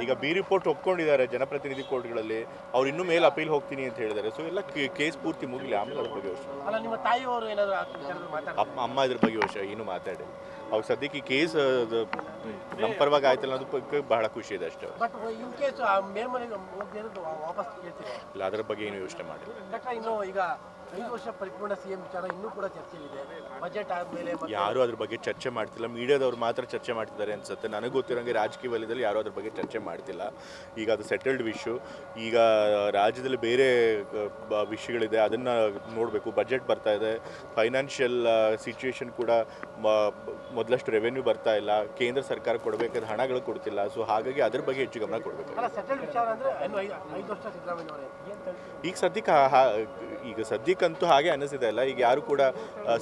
ಈಗ B report ಒಪ್ಕೊಂಡಿದ್ದಾರೆ ಜನಪ್ರತಿನಿಧಿ ಕೋರ್ಟ್ಗಳಲ್ಲಿ. ಅವ್ರು ಇನ್ನೂ ಮೇಲೆ ಅಪೀಲ್ ಹೋಗ್ತೀನಿ ಅಂತ ಹೇಳಿದ್ದಾರೆ. ಸೊ ಎಲ್ಲ ಕೇಸ್ ಪೂರ್ತಿ ಮುಗಿಲಿ, ಆಮೇಲೆ ಅದ್ರ ಬಗ್ಗೆ ಯೋಚನೆ. ಅಲ್ಲ, ನಿಮ್ಮ ತಾಯಿಯವರು ಏನಾದರೂ ಅಮ್ಮ ಇದ್ರ ಬಗ್ಗೆ ಯೋಚನೆ ಏನು ಮಾತಾಡಿಲ್ಲ. ಅವ್ರು ಸದ್ಯಕ್ಕೆ ಈ ಕೇಸ್ ನಮ್ಮ ಪರವಾಗಿ ಆಯ್ತಲ್ಲ ಅನ್ನೋದು ಬಗ್ಗೆ ಬಹಳ ಖುಷಿ ಇದೆ ಅಷ್ಟೇ. ಬಟ್ ಇನ್ ಕೇಸ್ ಮೇಲ್ಮನೆಗೆ ವಾಪಸ್ ಕೇಳ್ತೀರಾ? ಇಲ್ಲ, ಅದ್ರ ಬಗ್ಗೆ ಏನು ಯೋಚನೆ ಮಾಡಿಲ್ಲ. ಯಾಕಂದ್ರೆ ಇನ್ನು ಈಗ 5 ವರ್ಷ ಪರಿಪೂರ್ಣ ಸಿಎಂ ವಿಚಾರ ಇನ್ನೂ ಕೂಡ ಚರ್ಚೆಯಿದೆ. ಬಜೆಟ್ ಆದಮೇಲೆ ಯಾರು ಅದ್ರ ಬಗ್ಗೆ ಚರ್ಚೆ ಮಾಡ್ತಿಲ್ಲ. ಮೀಡಿಯಾದವ್ರು ಮಾತ್ರ ಚರ್ಚೆ ಮಾಡ್ತಿದ್ದಾರೆ ಅನ್ಸುತ್ತೆ. ನನಗೆ ಗೊತ್ತಿರೋಂಗೆ ರಾಜಕೀಯ ವಲಯದಲ್ಲಿ ಯಾರು ಅದ್ರ ಬಗ್ಗೆ ಚರ್ಚೆ ಮಾಡ್ತಿಲ್ಲ. ಈಗ ಅದು ಸೆಟಲ್ಡ್ ವಿಷಯ. ಈಗ ರಾಜ್ಯದಲ್ಲಿ ಬೇರೆ ವಿಷಯಗಳಿದೆ, ಅದನ್ನು ನೋಡಬೇಕು. ಬಜೆಟ್ ಬರ್ತಾ ಇದೆ, ಫೈನಾನ್ಷಿಯಲ್ ಸಿಚುವೇಶನ್ ಕೂಡ ಮೊದಲಷ್ಟು ರೆವೆನ್ಯೂ ಬರ್ತಾ ಇಲ್ಲ. ಕೇಂದ್ರ ಸರ್ಕಾರ ಕೊಡಬೇಕಾದ ಹಣಗಳು ಕೊಡ್ತಿಲ್ಲ. ಸೊ ಹಾಗಾಗಿ ಅದ್ರ ಬಗ್ಗೆ ಹೆಚ್ಚು ಗಮನ ಕೊಡಬೇಕು. ಈಗ ಸದ್ಯಕ್ಕಂತೂ ಹಾಗೆ ಅನ್ನಿಸಿದೆ ಅಲ್ಲ. ಈಗ ಯಾರು ಕೂಡ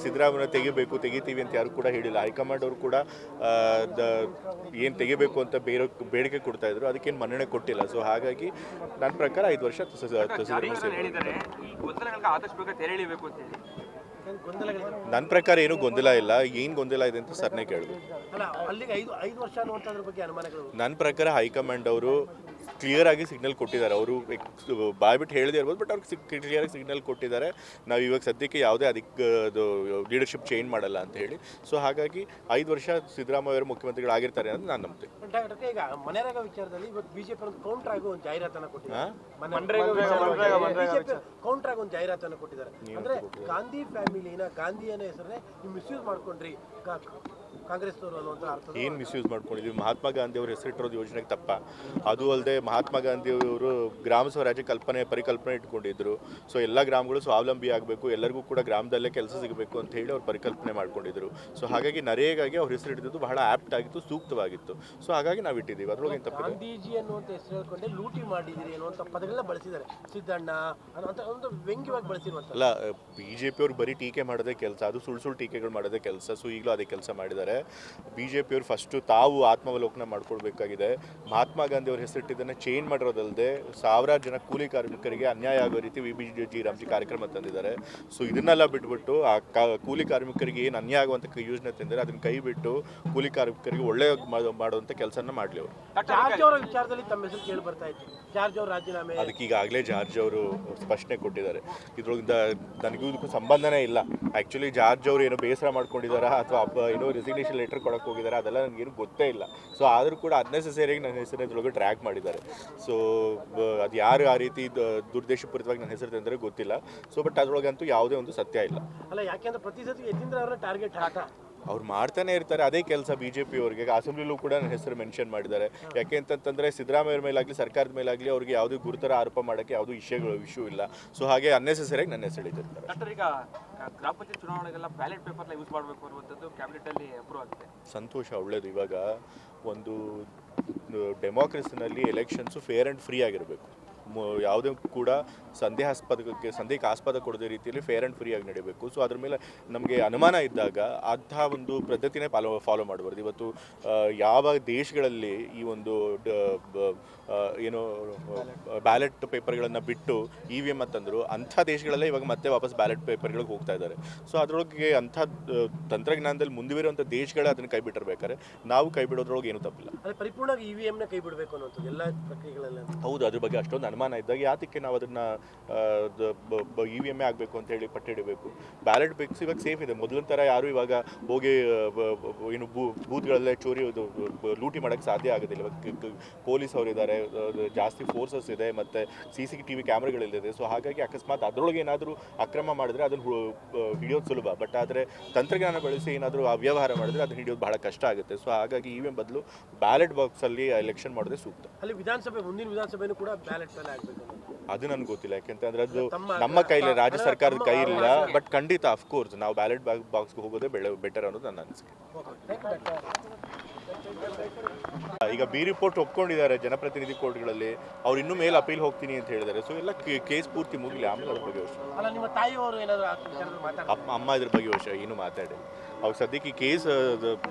ಸಿದ್ದರಾಮಯ್ಯ ತೆಗಿತೀವಿ ಅಂತ ಯಾರು ಕೂಡ ಹೇಳಿಲ್ಲ. ಹೈಕಮಾಂಡ್ ಅವರು ಕೂಡ ಏನು ತೆಗಿಬೇಕು ಅಂತ ಬೇಡಿಕೆ ಕೊಡ್ತಾ ಇದ್ರು, ಅದಕ್ಕೇನು ಮನ್ನಣೆ ಕೊಟ್ಟಿಲ್ಲ. ಸೊ ಹಾಗಾಗಿ ನನ್ನ ಪ್ರಕಾರ 5 ವರ್ಷ ನನ್ನ ಪ್ರಕಾರ ಏನೂ ಗೊಂದಲ ಇಲ್ಲ. ಏನು ಗೊಂದಲ ಇದೆ ಅಂತ ಸರ್ನೇ ಕೇಳಬೇಕು. ನನ್ನ ಪ್ರಕಾರ ಹೈಕಮಾಂಡ್ ಅವರು ಕ್ಲಿಯರ್ ಆಗಿ ಸಿಗ್ನಲ್ ಕೊಟ್ಟಿದ್ದಾರೆ. ಅವರು ಬಾಯ್ಬಿಟ್ಟು ಹೇಳದೇ ಇರ್ಬೋದು, ಬಟ್ ಅವ್ರಿಗೆ ಕ್ಲಿಯರ್ ಆಗಿ ಸಿಗ್ನಲ್ ಕೊಟ್ಟಿದ್ದಾರೆ. ನಾವು ಇವಾಗ ಸದ್ಯಕ್ಕೆ ಯಾವುದೇ ಅದು ಲೀಡರ್ಶಿಪ್ ಚೇಂಜ್ ಮಾಡಲ್ಲ ಅಂತ ಹೇಳಿ. ಸೊ ಹಾಗಾಗಿ 5 ವರ್ಷ ಸಿದ್ದರಾಮಯ್ಯ ಅವರು ಮುಖ್ಯಮಂತ್ರಿಗಳಾಗಿರ್ತಾರೆ ಅಂತ ನಾನು ನಂಬ್ತೀನಿ. ಈಗ ಮನರೇಗಾ ವಿಚಾರದಲ್ಲಿ ಇವತ್ತು ಬಿಜೆಪಿ ಒಂದು ಕೌಂಟರ್ ಆಗಿ ಒಂದು ಜಾಹೀರಾತನ್ನು ಕೊಟ್ಟಿದ್ದಾರೆ. ಕೌಂಟರ್ ಆಗಿ ಒಂದು ಜಾಹೀರಾತನ್ನು ಕೊಟ್ಟಿದ್ದಾರೆ. ಅಂದ್ರೆ ಗಾಂಧಿ ಫ್ಯಾಮಿಲಿನ ಗಾಂಧಿಯನ್ನ ಹೆಸರನ್ನೇ ನೀವು ಮಿಸ್ಯೂಸ್ ಮಾಡ್ಕೊಂಡ್ರಿ ಕಾಂಗ್ರೆಸ್ನವರು ಅನ್ನುವಂಥ ಅರ್ಥ. ಏನು ಮಿಸ್ಯೂಸ್ ಮಾಡ್ಕೊಂಡಿದ್ವಿ? ಮಹಾತ್ಮ ಗಾಂಧಿ ಅವರು ಹೆಸರಿಟ್ಟಿರೋದು ಯೋಜನೆಗೆ ತಪ್ಪ. ಅದು ಅಲ್ಲದೆ ಮಹಾತ್ಮ ಗಾಂಧಿ ಅವರು ಗ್ರಾಮ ಸ್ವರಾಜ್ಯ ಪರಿಕಲ್ಪನೆ ಇಟ್ಕೊಂಡಿದ್ರು. ಸೊ ಎಲ್ಲ ಗ್ರಾಮಗಳು ಸ್ವಾವಲಂಬಿ ಆಗಬೇಕು, ಎಲ್ಲರಿಗೂ ಕೂಡ ಗ್ರಾಮದಲ್ಲೇ ಕೆಲಸ ಸಿಗಬೇಕು ಅಂತ ಹೇಳಿ ಅವ್ರು ಪರಿಕಲ್ಪನೆ ಮಾಡ್ಕೊಂಡಿದ್ರು. ಸೊ ಹಾಗಾಗಿ ನರೇಗಾಗೆ ಅವ್ರ ಹೆಸರು ಹಿಡಿದಿದ್ದು ಬಹಳ ಆಪ್ಟ್ ಆಗಿತ್ತು, ಸೂಕ್ತವಾಗಿತ್ತು. ಸೊ ಹಾಗಾಗಿ ನಾವು ಇಟ್ಟಿದ್ದೀವಿ. ಅದ್ರೊಳಗೆ ತಪ್ಪಿದೆ. ಗಾಂಧೀಜಿ ಅನ್ನುವಂಥ ಹೆಸರು ಹೇಳ್ಕೊಂಡೆ ಲೂಟಿ ಮಾಡಿದಿರಿ ಅನ್ನುವಂಥ ಪದಗಳನ್ನ ಬಳಸಿದ್ದಾರೆ. ಸಿದ್ದಣ್ಣ ಅನ್ನುವಂಥ ಒಂದು ವ್ಯಂಗ್ಯವಾಗಿ ಬಳಸಿರುವಂಥ. ಅಲ್ಲ, ಬಿಜೆಪಿ ಅವ್ರು ಬರೀ ಟೀಕೆ ಮಾಡೋದೇ ಕೆಲಸ, ಅದು ಸುಳ್ಳು ಟೀಕೆಗಳು ಮಾಡೋದೇ ಕೆಲಸ. ಸೊ ಈಗಲೂ ಅದೇ ಕೆಲಸ ಮಾಡಿದ್ದಾರೆ. ಬಿಜೆಪಿ ಅವರು ಫಸ್ಟು ತಾವು ಆತ್ಮಾವಲೋಕನ ಮಾಡ್ಕೊಳ್ಬೇಕಾಗಿದೆ. ಮಹಾತ್ಮ ಗಾಂಧಿ ಅವ್ರ ಹೆಸರಿಟ್ಟಿದ್ದನ್ನು ಚೇಂಜ್ ಮಾಡಿರೋದಲ್ಲದೆ ಸಾವಿರಾರು ಜನ ಕೂಲಿ ಕಾರ್ಮಿಕರಿಗೆ ಅನ್ಯಾಯ ಆಗೋ ರೀತಿ ವಿಬಿಜಿ ರಾಮ್ಜಿ ಕಾರ್ಯಕ್ರಮ ತಂದಿದ್ದಾರೆ. ಸೊ ಇದನ್ನೆಲ್ಲ ಬಿಟ್ಬಿಟ್ಟು ಆ ಕೂಲಿ ಕಾರ್ಮಿಕರಿಗೆ ಏನು ಅನ್ಯಾಯ ಆಗುವಂಥ ಯೋಜನೆ ತಂದಿದ್ದಾರೆ, ಅದನ್ನು ಕೈ ಬಿಟ್ಟು ಕೂಲಿ ಕಾರ್ಮಿಕರಿಗೆ ಒಳ್ಳೆಯ ಮಾಡುವಂಥ ಕೆಲಸನ ಮಾಡಲಿ ಅವರು. ಜಾರ್ಜ್ ಅವರ ವಿಚಾರದಲ್ಲಿ ತಮ್ಮ ಹೆಸರು ಕೇಳಿ ಬರ್ತಾ ಇತ್ತು. ಜಾರ್ಜ್ ಅವರು ರಾಜೀನಾಮೆ, ಅದಕ್ಕೆ ಈಗಾಗಲೇ ಜಾರ್ಜ್ ಅವರು ಸ್ಪಷ್ಟನೆ ಕೊಟ್ಟಿದ್ದಾರೆ. ಇದ್ರೊಳಗಿಂದ ನನಗೂ ಇದಕ್ಕೂ ಸಂಬಂಧನೇ ಇಲ್ಲ. ಆ್ಯಕ್ಚುಲಿ ಜಾರ್ಜ್ ಅವರು ಏನೋ ಬೇಸರ ಮಾಡ್ಕೊಂಡಿದ್ದಾರೆ ಅಥವಾ ಏನೋ ರೆಸಿಗ್ನೇಷನ್ ಲೆಟರ್ ಕೊಡಕ್ಕೆ ಹೋಗಿದ್ದಾರೆ, ಅದೆಲ್ಲ ನನಗೇನು ಗೊತ್ತೇ ಇಲ್ಲ. ಸೊ ಆದರೂ ಕೂಡ ಅನ್ನೆಸೆಸರಿಯಾಗಿ ನನ್ನ ಹೆಸರು ಇದ್ರೊಳಗೆ ಟ್ರ್ಯಾಕ್ ಮಾಡಿದ್ದಾರೆ. ಸೊ ಅದು ಯಾರು ಆ ರೀತಿ ದುರ್ದೇಶಪೂರಿತವಾಗಿ ನನ್ನ ಹೆಸರು ತಂದರೆ ಗೊತ್ತಿಲ್ಲ. ಸೊ ಬಟ್ ಅದ್ರೊಳಗಂತೂ ಯಾವುದೇ ಒಂದು ಸತ್ಯ ಇಲ್ಲ. ಅಲ್ಲ, ಯಾಕೆಂದ್ರೆ ಪ್ರತಿ ಸತಿ ಯತೀಂದ್ರ ಅವರ ಟಾರ್ಗೆಟ್ ಅವ್ರು ಮಾಡ್ತಾನೆ ಇರ್ತಾರೆ. ಅದೇ ಕೆಲಸ ಬಿಜೆಪಿ ಅವರಿಗೆ. ಅಸೆಂಬ್ಲಿಲೂ ಕೂಡ ನನ್ನ ಹೆಸರು ಮೆನ್ಷನ್ ಮಾಡಿದ್ದಾರೆ. ಯಾಕೆ ಅಂತಂತಂದರೆ ಸಿದ್ದರಾಮಯ್ಯ ಮೇಲಾಗಲಿ ಸರ್ಕಾರದ ಮೇಲಾಗಲಿ ಅವ್ರಿಗೆ ಯಾವುದೇ ಗುರುತರ ಆರೋಪ ಮಾಡೋಕ್ಕೆ ಯಾವುದೂ ಇಶ್ಯೂ ಇಲ್ಲ. ಸೊ ಹಾಗೆ ಅನ್ನೆಸೆಸರಿಯಾಗಿ ನನ್ನ ಹೆಸರು ಹಿಡಿದಿರ್ತಾರೆ. ಈಗ ಗ್ರಾಮ ಪಂಚಾಯತ್ ಚುನಾವಣೆಗೆಲ್ಲ ಬ್ಯಾಲೆಟ್ ಪೇಪರ್ನ ಯೂಸ್ ಮಾಡಬೇಕು ಅನ್ನುವಂಥದ್ದು ಕ್ಯಾಬಿನೆಟಲ್ಲಿ ಅಪ್ರೂವ್ ಆಗಿದೆ. ಸಂತೋಷ, ಒಳ್ಳೆಯದು. ಇವಾಗ ಒಂದು ಡೆಮೋಕ್ರಸಿನಲ್ಲಿ ಎಲೆಕ್ಷನ್ಸು ಫೇರ್ ಆ್ಯಂಡ್ ಫ್ರೀ ಆಗಿರಬೇಕು. ಯಾವುದೇ ಕೂಡ ಸಂದೇಹಕ್ಕೆ ಆಸ್ಪದ ಕೊಡದ ರೀತಿಯಲ್ಲಿ ಫೇರ್ ಆ್ಯಂಡ್ ಫ್ರೀ ಆಗಿ ನಡೀಬೇಕು. ಸೊ ಅದ್ರ ಮೇಲೆ ನಮಗೆ ಅನುಮಾನ ಇದ್ದಾಗ ಅಂತಹ ಒಂದು ಪದ್ಧತಿನೇ ಫಾಲೋ ಮಾಡಬಾರ್ದು. ಇವತ್ತು ಯಾವ ದೇಶಗಳಲ್ಲಿ ಈ ಒಂದು ಏನು ಬ್ಯಾಲೆಟ್ ಪೇಪರ್ಗಳನ್ನು ಬಿಟ್ಟು EVM ಅಂತಂದರು, ಅಂಥ ದೇಶಗಳಲ್ಲೇ ಇವಾಗ ಮತ್ತೆ ವಾಪಸ್ ಬ್ಯಾಲೆಟ್ ಪೇಪರ್ಗಳಿಗೆ ಹೋಗ್ತಾ ಇದ್ದಾರೆ. ಸೊ ಅದರೊಳಗೆ ಅಂಥ ತಂತ್ರಜ್ಞಾನದಲ್ಲಿ ಮುಂದುವರಿಯುವಂಥ ದೇಶಗಳೇ ಅದನ್ನು ಕೈ ಬಿಟ್ಟಿರ್ಬೇಕಾದ್ರೆ ನಾವು ಕೈ ಬಿಡೋದ್ರೊಳಗೆ ಏನೂ ತಪ್ಪಿಲ್ಲ. ಪರಿಪೂರ್ಣವಾಗಿ EVM ಕೈ ಬಿಡಬೇಕು ಅನ್ನೋದು ಎಲ್ಲ ಪ್ರಕ್ರಿಯೆಗಳೆಲ್ಲ. ಹೌದು, ಅದ್ರ ಬಗ್ಗೆ ಅಷ್ಟೊಂದು ಅನುಮಾನ ಇದ್ದಾಗ ಯಾತಕ್ಕೆ ನಾವು ಅದನ್ನು EVM ಆಗಬೇಕು ಅಂತ ಹೇಳಿ ಪಟ್ಟಿಡಬೇಕು? ಬ್ಯಾಲೆಟ್ ಬೇಕ್ಸ್ ಇವಾಗ ಸೇಫ್ ಇದೆ. ಮೊದಲಿನ ಥರ ಯಾರು ಇವಾಗ ಹೋಗಿ ಏನು ಬೂತ್ಗಳಲ್ಲೇ ಲೂಟಿ ಮಾಡೋಕ್ಕೆ ಸಾಧ್ಯ ಆಗೋದಿಲ್ಲ. ಇವಾಗ ಪೊಲೀಸ್ ಅವರಿದ್ದಾರೆ, ಜಾಸ್ತಿ ಫೋರ್ಸಸ್ ಇದೆ, ಮತ್ತು CCTV ಕ್ಯಾಮ್ರಾಗಳಿದೆ. ಸೊ ಹಾಗಾಗಿ ಅಕಸ್ಮಾತ್ ಅದರೊಳಗೆ ಏನಾದರೂ ಅಕ್ರಮ ಮಾಡಿದ್ರೆ ಅದನ್ನು ಹಿಡಿಯೋದು ಸುಲಭ. ಬಟ್ ಆದರೆ ತಂತ್ರಜ್ಞಾನ ಬಳಸಿ ಏನಾದರೂ ಅವ್ಯವಹಾರ ಮಾಡಿದ್ರೆ ಅದನ್ನು ಹಿಡಿಯೋದು ಬಹಳ ಕಷ್ಟ ಆಗುತ್ತೆ. ಸೊ ಹಾಗಾಗಿ EVM ಬದಲು ಬ್ಯಾಲೆಟ್ ಬಾಕ್ಸಲ್ಲಿ ಎಲೆಕ್ಷನ್ ಮಾಡೋದೇ ಸೂಕ್ತ. ಅಲ್ಲಿ ಮುಂದಿನ ವಿಧಾನಸಭೆನೂ ಕೂಡ ಬ್ಯಾಲೆಟ್ ಮೇಲೆ ಆಗಬೇಕು. ಅದು ನನಗೆ ಗೊತ್ತಿಲ್ಲ, ಯಾಕೆಂತಂದ್ರೆ ಅದು ನಮ್ಮ ಕೈಲಿ, ರಾಜ್ಯ ಸರ್ಕಾರದ ಕೈ ಇಲ್ಲ. ಬಟ್ ಖಂಡಿತ ಅಫ್ಕೋರ್ಸ್ ನಾವು ಬ್ಯಾಲೆಟ್ ಬಾಕ್ಸ್ಗೆ ಹೋಗೋದೇ ಬೆಟರ್ ಅನ್ನೋದು ನನ್ನ ಅನಿಸಿಕೆ. ಈಗ ಬಿ ರಿಪೋರ್ಟ್ ಒಪ್ಕೊಂಡಿದ್ದಾರೆ ಜನಪ್ರತಿನಿಧಿ ಕೋರ್ಟ್ಗಳಲ್ಲಿ. ಅವ್ರು ಇನ್ನೂ ಮೇಲೆ ಅಪೀಲ್ ಹೋಗ್ತೀನಿ ಅಂತ ಹೇಳಿದ್ದಾರೆ. ಸೊ ಎಲ್ಲ ಕೇಸ್ ಪೂರ್ತಿ ಮುಗಿಲಿ, ಆಮೇಲೆ ಅದ್ರ ಬಗ್ಗೆ ಯೋಚನೆ. ಅಲ್ಲ, ನಿಮ್ಮ ತಾಯಿಯವರು ಏನಾದರೂ ಅಮ್ಮ ಇದ್ರ ಬಗ್ಗೆ ಏನು ಮಾತಾಡಿಲ್ಲ. ಅವ್ರು ಸದ್ಯಕ್ಕೆ ಈ ಕೇಸ್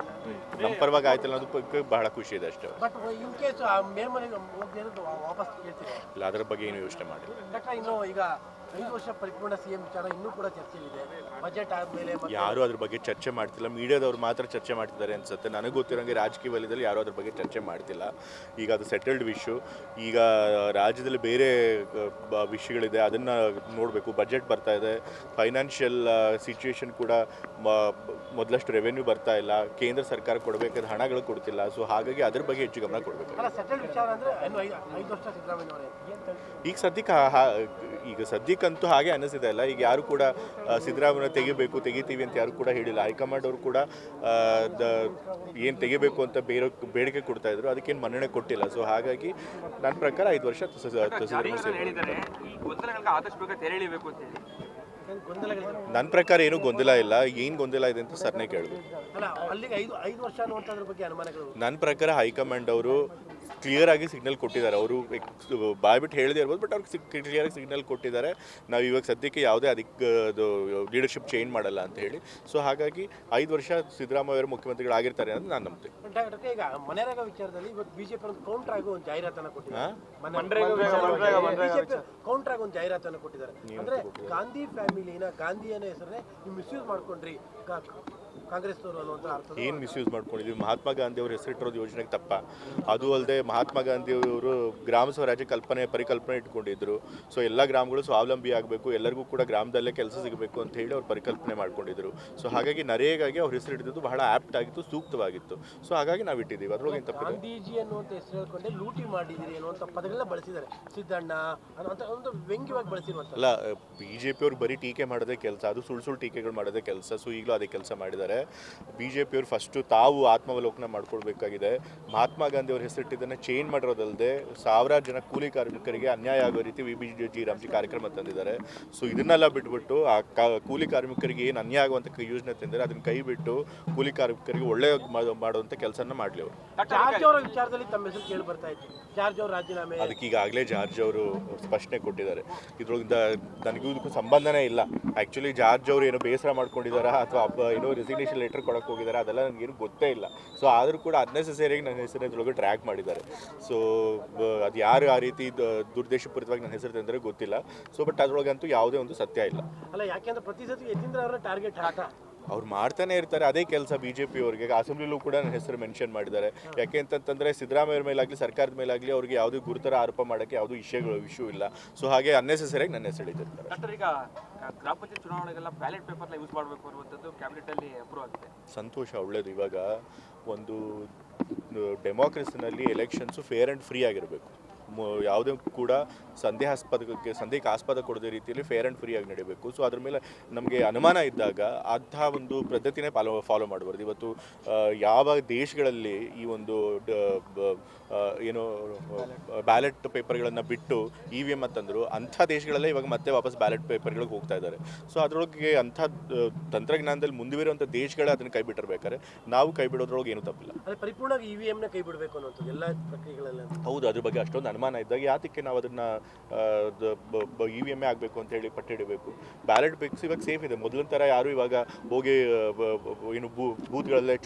ನಮ್ಮ ಪರವಾಗಿ ಆಯ್ತಲ್ಲ ಅನ್ನೋದು ಬಗ್ಗೆ ಬಹಳ ಖುಷಿ ಇದೆ ಅಷ್ಟೇ. ಬಟ್ ಇನ್ ಕೇಸ್ ಮೇಲ್ಮನೆಗೆ ಹೋಗ್ದಿರೋದು ವಾಪಸ್ ಕೇಳ್ತೀರಾ? ಇಲ್ಲ, ಅದರ ಬಗ್ಗೆ ಏನು ಯೋಚನೆ ಮಾಡಿ. ಡಾಕ್ಟರ್, ಇನ್ನು ಈಗ 5 ವರ್ಷ ಪರಿಪೂರ್ಣ ಸಿಎಂ ವಿಚಾರ ಇನ್ನೂ ಕೂಡ ಚರ್ಚೆಯಿದೆ. ಬಜೆಟ್ ಆದಮೇಲೆ ಯಾರು ಅದ್ರ ಬಗ್ಗೆ ಚರ್ಚೆ ಮಾಡ್ತಿಲ್ಲ. ಮೀಡಿಯಾದವ್ರು ಮಾತ್ರ ಚರ್ಚೆ ಮಾಡ್ತಿದ್ದಾರೆ ಅನ್ಸುತ್ತೆ. ನನಗೆ ಗೊತ್ತಿರೋಂಗೆ ರಾಜಕೀಯ ವಲಯದಲ್ಲಿ ಯಾರು ಅದ್ರ ಬಗ್ಗೆ ಚರ್ಚೆ ಮಾಡ್ತಿಲ್ಲ. ಈಗ ಅದು ಸೆಟಲ್ಡ್ ವಿಷಯ. ಈಗ ರಾಜ್ಯದಲ್ಲಿ ಬೇರೆ ವಿಷಯಗಳಿದೆ, ಅದನ್ನು ನೋಡಬೇಕು. ಬಜೆಟ್ ಬರ್ತಾ ಇದೆ, ಫೈನಾನ್ಷಿಯಲ್ ಸಿಚುವೇಶನ್ ಕೂಡ ಮೊದಲಷ್ಟು ರೆವೆನ್ಯೂ ಬರ್ತಾ ಇಲ್ಲ, ಕೇಂದ್ರ ಸರ್ಕಾರ ಕೊಡಬೇಕಾದ ಹಣಗಳು ಕೊಡ್ತಿಲ್ಲ. ಸೊ ಹಾಗಾಗಿ ಅದ್ರ ಬಗ್ಗೆ ಹೆಚ್ಚು ಗಮನ ಕೊಡಬೇಕು. ಸೆಟಲ್ಡ್ ವಿಚಾರ ಅಂದರೆ 5 ವರ್ಷ ಸಿದ್ದರಾಮಯ್ಯ ಈಗ ಸದ್ಯಕ್ಕಂತೂ ಹಾಗೆ ಅನ್ನಿಸಿದೆ ಅಲ್ಲ. ಈಗ ಯಾರು ಕೂಡ ಸಿದ್ದರಾಮಯ್ಯ ತೆಗಿತೀವಿ ಅಂತ ಯಾರು ಕೂಡ ಹೇಳಿಲ್ಲ. ಹೈಕಮಾಂಡ್ ಅವರು ಕೂಡ ಏನು ತೆಗಿಬೇಕು ಅಂತ ಬೇಡಿಕೆ ಕೊಡ್ತಾ ಇದ್ರು, ಅದಕ್ಕೇನು ಮನ್ನಣೆ ಕೊಟ್ಟಿಲ್ಲ. ಸೊ ಹಾಗಾಗಿ ನನ್ನ ಪ್ರಕಾರ 5 ವರ್ಷ ಹೇಳಿದ್ದಾರೆ ಈ ಗೊಂದಲಗಳಿಗೆ ಆದಷ್ಟು ಬೇಗ ತೆರೆ ಎಳಿಬೇಕು ಅಂತ ಹೇಳಿ. ನನ್ನ ಪ್ರಕಾರ ಏನೂ ಗೊಂದಲ ಇಲ್ಲ. ಏನು ಗೊಂದಲ ಇದೆ ಅಂತ ಸರ್ನೇ ಕೇಳಬೇಕು. ಅಲ್ಲ, ಅಲ್ಲಿಗೆ 5 ವರ್ಷ ಅನ್ನುವಂಥದ್ರ ಬಗ್ಗೆ ಅನುಮಾನಗಳು. ನನ್ನ ಪ್ರಕಾರ ಹೈಕಮಾಂಡ್ ಅವರು ಕ್ಲಿಯರ್ ಆಗಿ ಸಿಗ್ನಲ್ ಕೊಟ್ಟಿದ್ದಾರೆ. ಅವರು ಬಾಯ್ಬಿಟ್ಟು ಹೇಳದೇ ಇರ್ಬೋದು, ಬಟ್ ಅವ್ರಿಗೆ ಕ್ಲಿಯರ್ ಆಗಿ ಸಿಗ್ನಲ್ ಕೊಟ್ಟಿದ್ದಾರೆ. ನಾವು ಇವಾಗ ಸದ್ಯಕ್ಕೆ ಯಾವುದೇ ಅದು ಲೀಡರ್ಶಿಪ್ ಚೇಂಜ್ ಮಾಡಲ್ಲ ಅಂತ ಹೇಳಿ. ಸೊ ಹಾಗಾಗಿ 5 ವರ್ಷ ಸಿದ್ದರಾಮಯ್ಯ ಅವರು ಮುಖ್ಯಮಂತ್ರಿಗಳಾಗಿರ್ತಾರೆ ಅಂತ ನಾನು ನಂಬ್ತೀನಿ. ಈಗ ಮನರೇಗಾ ವಿಚಾರದಲ್ಲಿ ಇವತ್ತು ಬಿಜೆಪಿ ಒಂದು ಕೌಂಟರ್ ಆಗಿ ಒಂದು ಜಾಹೀರಾತನ್ನು ಕೊಟ್ಟಿದ್ದಾರೆ. ಕೌಂಟರ್ ಆಗಿ ಒಂದು ಜಾಹೀರಾತನ್ನು ಕೊಟ್ಟಿದ್ದಾರೆ. ಅಂದ್ರೆ ಗಾಂಧಿ ಫ್ಯಾಮಿಲಿನ, ಗಾಂಧಿಯನ್ನ ಹೆಸರನ್ನೇ ನೀವು ಮಿಸ್ಯೂಸ್ ಮಾಡ್ಕೊಂಡ್ರಿ ಕಾಂಗ್ರೆಸ್ನವರು ಅನ್ನುವಂಥ ಅರ್ಥ. ಏನು ಮಿಸ್ಯೂಸ್ ಮಾಡ್ಕೊಂಡಿದ್ವಿ? ಮಹಾತ್ಮ ಗಾಂಧಿ ಅವರು ಹೆಸರಿಟ್ಟಿರೋದು ಯೋಜನೆಗೆ ತಪ್ಪ. ಅದು ಅಲ್ಲದೆ ಮಹಾತ್ಮ ಗಾಂಧಿಯವರು ಗ್ರಾಮ ಸ್ವರಾಜ್ಯ ಪರಿಕಲ್ಪನೆ ಇಟ್ಕೊಂಡಿದ್ರು. ಸೊ ಎಲ್ಲ ಗ್ರಾಮಗಳು ಸ್ವಾವಲಂಬಿ ಆಗಬೇಕು, ಎಲ್ಲರಿಗೂ ಕೂಡ ಗ್ರಾಮದಲ್ಲೇ ಕೆಲಸ ಸಿಗಬೇಕು ಅಂತ ಹೇಳಿ ಅವ್ರು ಪರಿಕಲ್ಪನೆ ಮಾಡ್ಕೊಂಡಿದ್ರು. ಸೊ ಹಾಗಾಗಿ ನರೇಗಾಗೆ ಅವ್ರ ಹೆಸರು ಹಿಡಿದಿದ್ದು ಬಹಳ ಆಪ್ಟ್ ಆಗಿತ್ತು, ಸೂಕ್ತವಾಗಿತ್ತು. ಸೊ ಹಾಗಾಗಿ ನಾವು ಇಟ್ಟಿದ್ದೀವಿ. ಅದ್ರೊಳಗೆ ತಪ್ಪಿದೆ. ಗಾಂಧೀಜಿ ಅನ್ನುವಂಥ ಹೆಸರು ಹೇಳ್ಕೊಂಡೆ ಲೂಟಿ ಮಾಡಿದಿರಿ ಅನ್ನುವಂಥ ಪದಗಳನ್ನ ಬಳಸಿದ್ದಾರೆ. ಸಿದ್ದಣ್ಣ ಅನ್ನುವಂಥ ಒಂದು ವ್ಯಂಗ್ಯವಾಗಿ ಬಳಸಿರುವಂಥ. ಅಲ್ಲ, BJP ಅವ್ರು ಬರೀ ಟೀಕೆ ಮಾಡೋದೇ ಕೆಲಸ, ಅದು ಸುಳ್ಳು ಟೀಕೆಗಳು ಮಾಡೋದೇ ಕೆಲಸ. ಸೊ ಈಗಲೂ ಅದೇ ಕೆಲಸ ಮಾಡಿದ್ದಾರೆ. BJP ಅವರು ಫಸ್ಟು ತಾವು ಆತ್ಮಾವಲೋಕನ ಮಾಡ್ಕೊಳ್ಬೇಕಾಗಿದೆ. ಮಹಾತ್ಮ ಗಾಂಧಿ ಅವ್ರ ಹೆಸರಿಟ್ಟಿದ್ದನ್ನು ಚೇಂಜ್ ಮಾಡಿರೋದಲ್ಲದೆ ಸಾವಿರಾರು ಜನ ಕೂಲಿ ಕಾರ್ಮಿಕರಿಗೆ ಅನ್ಯಾಯ ಆಗೋ ರೀತಿ VBG ರಾಮ್ಜಿ ಕಾರ್ಯಕ್ರಮ ತಂದಿದ್ದಾರೆ. ಸೊ ಇದನ್ನೆಲ್ಲ ಬಿಟ್ಬಿಟ್ಟು ಆ ಕೂಲಿ ಕಾರ್ಮಿಕರಿಗೆ ಏನು ಅನ್ಯಾಯ ಆಗುವಂಥ ಯೋಜನೆ ತಂದಿದ್ದಾರೆ ಅದನ್ನು ಕೈ ಬಿಟ್ಟು ಕೂಲಿ ಕಾರ್ಮಿಕರಿಗೆ ಒಳ್ಳೆಯ ಮಾಡುವಂಥ ಕೆಲಸನ ಮಾಡಲಿ ಅವರು. ಜಾರ್ಜ್ ಅವರ ವಿಚಾರದಲ್ಲಿ ತಮ್ಮ ಹೆಸರು ಕೇಳಿ ಬರ್ತಾ ಇತ್ತು. ಜಾರ್ಜ್ ಅವರು ರಾಜೀನಾಮೆ, ಅದಕ್ಕೆ ಈಗಾಗಲೇ ಜಾರ್ಜ್ ಅವರು ಸ್ಪಷ್ಟನೆ ಕೊಟ್ಟಿದ್ದಾರೆ. ಇದ್ರೊಳಗಿಂದ ನನಗೂ ಇದಕ್ಕೂ ಸಂಬಂಧನೇ ಇಲ್ಲ. ಆ್ಯಕ್ಚುಲಿ ಜಾರ್ಜ್ ಅವರು ಏನೋ ಬೇಸರ ಮಾಡ್ಕೊಂಡಿದ್ದಾರಾ ಅಥವಾ ಏನೋ ರೆಸಿಗ್ನೇಷನ್ ಲೆಟರ್ ಕೊಡೋಕೆ ಹೋಗಿದ್ದಾರೆ, ಅದೆಲ್ಲ ನನಗೇನು ಗೊತ್ತೇ ಇಲ್ಲ. ಸೊ ಆದರೂ ಕೂಡ ಅನ್ನೆಸೆಸರಿಯಾಗಿ ನನ್ನ ಹೆಸರನ್ನ ಇದ್ರೊಳಗೆ ಟ್ರ್ಯಾಕ್ ಮಾಡಿದ್ದಾರೆ. ಸೊ ಅದು ಯಾರು ಆ ರೀತಿ ದುರ್ದೇಶಪೂರಿತವಾಗಿ ನನ್ನ ಹೆಸರು ತಂದರೆ ಗೊತ್ತಿಲ್ಲ. ಸೊ ಬಟ್ ಅದರೊಳಗಂತೂ ಯಾವುದೇ ಒಂದು ಸತ್ಯ ಇಲ್ಲ. ಅಲ್ಲ, ಯಾಕೆಂದ್ರೆ ಪ್ರತಿ ಸತಿ ಯತೀಂದ್ರ ಅವರ ಟಾರ್ಗೆಟ್ ಹಾಕ ಅವ್ರು ಮಾಡ್ತಾನೆ ಇರ್ತಾರೆ. ಅದೇ ಕೆಲಸ BJP ಅವ್ರಿಗೆ. ಅಸೆಂಬ್ಲಿಲೂ ಕೂಡ ನನ್ನ ಹೆಸರು ಮೆನ್ಷನ್ ಮಾಡಿದ್ದಾರೆ. ಯಾಕೆ ಅಂತಂತಂದರೆ ಸಿದ್ದರಾಮಯ್ಯ ಮೇಲಾಗಲಿ ಸರ್ಕಾರದ ಮೇಲಾಗಲಿ ಅವ್ರಿಗೆ ಯಾವುದೇ ಗುರುತರ ಆರೋಪ ಮಾಡೋಕ್ಕೆ ಯಾವುದೂ ಇಶ್ಯೂ ಇಲ್ಲ. ಸೊ ಹಾಗೆ ಅನ್ನೆಸೆಸರಿಯಾಗಿ ನನ್ನ ಹೆಸರು ಹಿಡಿದಿರ್ತಾರೆ. ಡಾಕ್ಟರ್, ಈಗ ಗ್ರಾಮ ಪಂಚಾಯತ್ ಚುನಾವಣೆಗೆಲ್ಲ ಬ್ಯಾಲೆಟ್ ಪೇಪರ್ನ ಯೂಸ್ ಮಾಡಬೇಕು ಅನ್ನುವಂಥದ್ದು ಕ್ಯಾಬಿನೆಟಲ್ಲಿ ಅಪ್ರೂವ್ ಆಗಿದೆ. ಸಂತೋಷ, ಒಳ್ಳೆಯದು. ಇವಾಗ ಒಂದು ಡೆಮೋಕ್ರಸಿನಲ್ಲಿ ಎಲೆಕ್ಷನ್ಸು ಫೇರ್ ಆ್ಯಂಡ್ ಫ್ರೀ ಆಗಿರಬೇಕು. ಯಾವುದೇ ಕೂಡ ಸಂದೇಹಕ್ಕೆ ಆಸ್ಪದ ಕೊಡದೇ ರೀತಿಯಲ್ಲಿ ಫೇರ್ ಆ್ಯಂಡ್ ಫ್ರೀ ಆಗಿ ನಡೀಬೇಕು. ಸೊ ಅದ್ರ ಮೇಲೆ ನಮಗೆ ಅನುಮಾನ ಇದ್ದಾಗ ಅಂತಹ ಒಂದು ಪದ್ಧತಿನೇ ಫಾಲೋ ಮಾಡಬಾರ್ದು. ಇವತ್ತು ಯಾವ ದೇಶಗಳಲ್ಲಿ ಈ ಒಂದು ಏನು ಬ್ಯಾಲೆಟ್ ಪೇಪರ್ಗಳನ್ನು ಬಿಟ್ಟು EVM ಅಂತಂದರು, ಅಂಥ ದೇಶಗಳಲ್ಲೇ ಇವಾಗ ಮತ್ತೆ ವಾಪಸ್ ಬ್ಯಾಲೆಟ್ ಪೇಪರ್ಗಳಿಗೆ ಹೋಗ್ತಾ ಇದ್ದಾರೆ. ಸೊ ಅದರೊಳಗೆ ಅಂಥ ತಂತ್ರಜ್ಞಾನದಲ್ಲಿ ಮುಂದುವರಿರುವಂಥ ದೇಶಗಳೇ ಅದನ್ನು ಕೈ ಬಿಟ್ಟಿರ್ಬೇಕಾದ್ರೆ ನಾವು ಕೈ ಬಿಡೋದ್ರೊಳಗೆ ಏನೂ ತಪ್ಪಿಲ್ಲ. ಪರಿಪೂರ್ಣವಾಗಿ EVM ನ ಕೈ ಬಿಡಬೇಕು ಅನ್ನೋದು ಎಲ್ಲ ಪ್ರಕ್ರಿಯೆಗಳೆಲ್ಲ. ಹೌದು, ಅದ್ರ ಬಗ್ಗೆ ಅಷ್ಟೊಂದು ಅನುಮಾನ ಇದ್ದಾಗ ಯಾತಕ್ಕೆ ನಾವು ಅದನ್ನು EVM ಆಗಬೇಕು ಅಂತ ಹೇಳಿ ಪಟ್ಟಿಡಬೇಕು? ಬ್ಯಾಲೆಟ್ ಬೇಕ್ಸ್ ಇವಾಗ ಸೇಫ್ ಇದೆ. ಮೊದಲಿನ ಥರ ಯಾರು ಇವಾಗ ಹೋಗಿ ಏನು ಬೂತ್ಗಳಲ್ಲೇ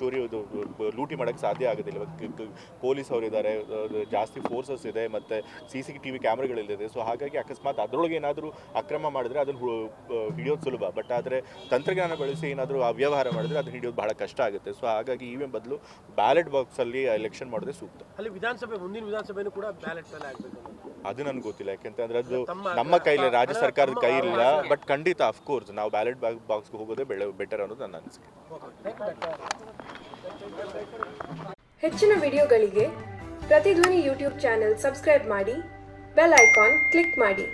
ಲೂಟಿ ಮಾಡೋಕ್ಕೆ ಸಾಧ್ಯ ಆಗೋದಿಲ್ಲ. ಇವಾಗ ಪೊಲೀಸ್ ಅವರಿದ್ದಾರೆ, ಜಾಸ್ತಿ ಫೋರ್ಸಸ್ ಇದೆ, ಮತ್ತು CCTV ಕ್ಯಾಮ್ರಾಗಳಿದೆ. ಸೊ ಹಾಗಾಗಿ ಅಕಸ್ಮಾತ್ ಅದರೊಳಗೆ ಏನಾದರೂ ಅಕ್ರಮ ಮಾಡಿದ್ರೆ ಅದನ್ನು ಹಿಡಿಯೋದು ಸುಲಭ. ಬಟ್ ಆದರೆ ತಂತ್ರಜ್ಞಾನ ಬಳಸಿ ಏನಾದರೂ ಅವ್ಯವಹಾರ ಮಾಡಿದ್ರೆ ಅದನ್ನು ಹಿಡಿಯೋದು ಬಹಳ ಕಷ್ಟ ಆಗುತ್ತೆ. ಸೊ ಹಾಗಾಗಿ EVM ಬದಲು ಬ್ಯಾಲೆಟ್ ಬಾಕ್ಸಲ್ಲಿ ಎಲೆಕ್ಷನ್ ಮಾಡೋದೇ ಸೂಕ್ತ. ಅಲ್ಲಿ ಮುಂದಿನ ವಿಧಾನಸಭೆನೂ ಕೂಡ ಬ್ಯಾಲೆಟ್ ಮೇಲೆ ಆಗಬೇಕು. ಅದು ನನಗೆ ಗೊತ್ತಿಲ್ಲ, ಯಾಕೆಂತಂದ್ರೆ ಅದು ನಮ್ಮ ಕೈಲಿ, ರಾಜ್ಯ ಸರ್ಕಾರದ ಕೈ ಇಲ್ಲ. ಬಟ್ ಖಂಡಿತ ಅಫ್ಕೋರ್ಸ್ ನಾವು ಬ್ಯಾಲೆಟ್ ಬಾಕ್ಸ್ಗೆ ಹೋಗೋದೇ ಬೆಟರ್ ಅನ್ನೋದು ನನ್ನ ಅನಿಸಿಕೆ. ಹೆಚ್ಚಿನ ವಿಡಿಯೋಗಳಿಗೆ ಪ್ರತಿಧ್ವನಿ ಯೂಟ್ಯೂಬ್ ಚಾನೆಲ್ ಸಬ್ಸ್ಕ್ರೈಬ್ ಮಾಡಿ, ಬೆಲ್ ಐಕಾನ್ ಕ್ಲಿಕ್ ಮಾಡಿ.